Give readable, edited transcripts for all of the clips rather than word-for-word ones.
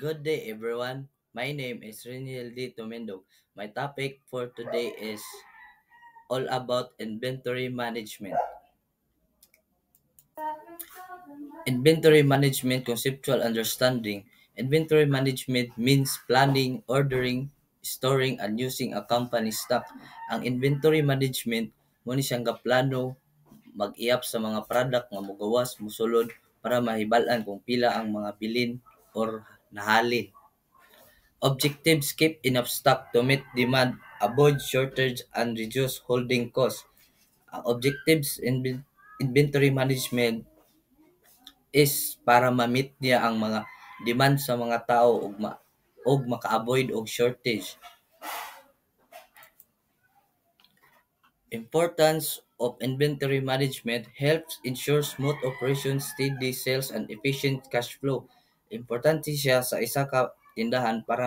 Good day, everyone. My name is Reniel D. Tomendog. My topic for today is all about inventory management. Inventory management conceptual understanding. Inventory management means planning, ordering, storing, and using a company stock. Ang inventory management, mo ni siyang gaplano, mag-iap sa mga product nga mogawas, musulod para mahibal-an kung pila ang mga bilin or nahalin. Objectives: keep enough stock to meet demand, avoid shortage, and reduce holding costs. Ang objectives in inventory management is para ma-meet niya ang mga demand sa mga tao ug maka-avoid og shortage. Importance of inventory management helps ensure smooth operations, steady sales, and efficient cash flow. Importante siya sa isa ka tindahan para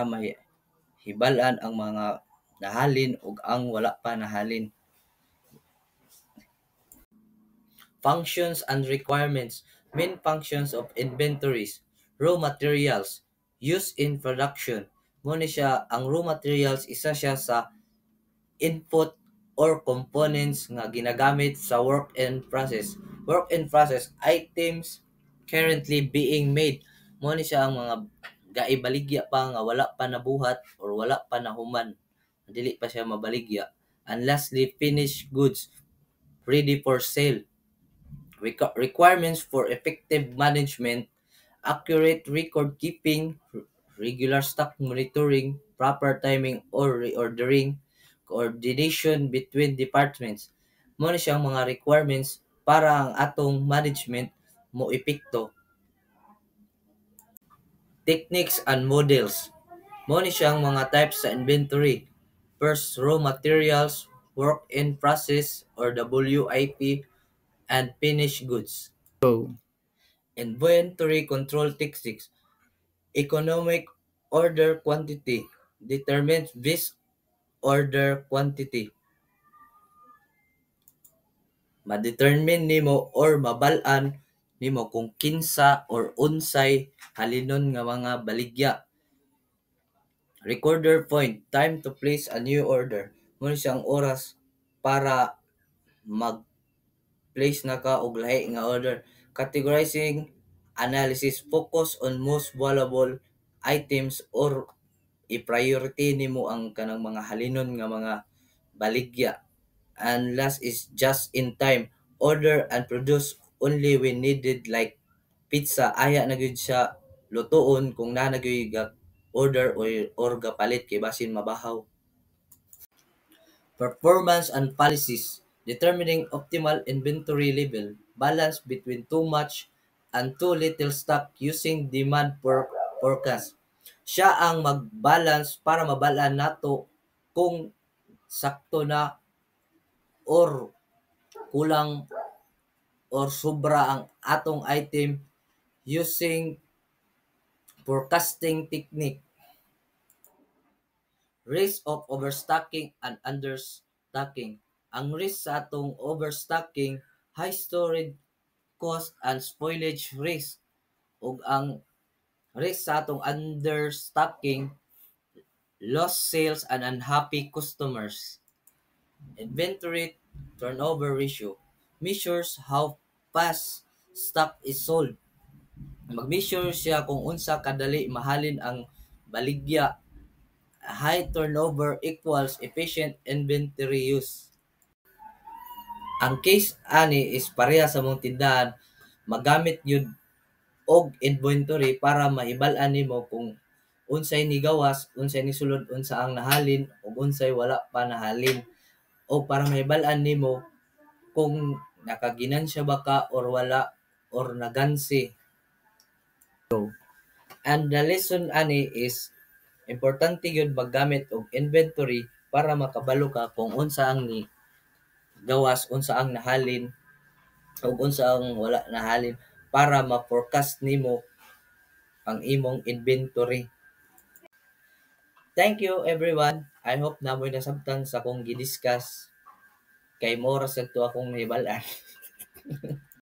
hibal-an ang mga nahalin ug ang wala pa nahalin. Functions and requirements. Main functions of inventories. Raw materials. Use in production. Muna siya, ang raw materials, isa siya sa input or components nga ginagamit sa work in process. Work in process, items currently being made. Muna siya ang mga gaibaligya pa nga wala pa nabuhat or wala pa nahuman. Dili pa siya mabaligya. And lastly, finished goods ready for sale. Requirements for effective management, accurate record keeping, regular stock monitoring, proper timing or reordering, coordination between departments. Muna siyang mga requirements para ang atong management mo epekto. Techniques and models. Muna siyang mga types sa inventory. First, raw materials, work in process or WIP, and finished goods. Inventory control techniques. Economic order quantity determines this order quantity. Ma-determine nimo or mabal-an nimo kung kinsa or unsay halinon nga mga baligya. Recorder point, time to place a new order. Muna siyang oras para mag-place na ka og lahi nga order. Categorizing analysis, focus on most valuable items or i-priority nimo ang kanang mga halinon nga mga baligya. And last is just in time, order and produce only when needed, like pizza, aya na gyud siya lutoon kung na gyud ga order or gapalit kay basin mabahaw. Performance and policies. Determining optimal inventory level. Balance between too much and too little stock using demand forecast. Siya ang mag-balance para mabalaan nato kung sakto na or kulang or sobra ang atong item using forecasting technique. Risk of overstocking and understocking. Ang risk sa atong overstocking, high storage cost and spoilage risk. Ug ang risk sa atong understocking, lost sales and unhappy customers. Inventory turnover ratio measures how fast stock is sold. Mag-measure siya kung unsa kadali mahalin ang baligya. High turnover equals efficient inventory use. Ang case ani is pareha sa mong tindahan, magamit yun og inventory para mahibal-an nimo kung unsay ni gawas, unsay ni sulod, unsa ang nahalin ug unsay wala pa nahalin, o para mahibal-an nimo kung nakaginansya ba ka or wala or nagansi. And the lesson ani is importante gyud maggamit og inventory para makabalo ka kung unsa ang ni gawas, unsa ang nahalin ug unsa ang wala nahalin para ma-forecast nimo ang imong inventory. Thank you everyone. I hope na mo'y nasabtan sa akong gidiscuss kay mora sa to akong nahibal-an.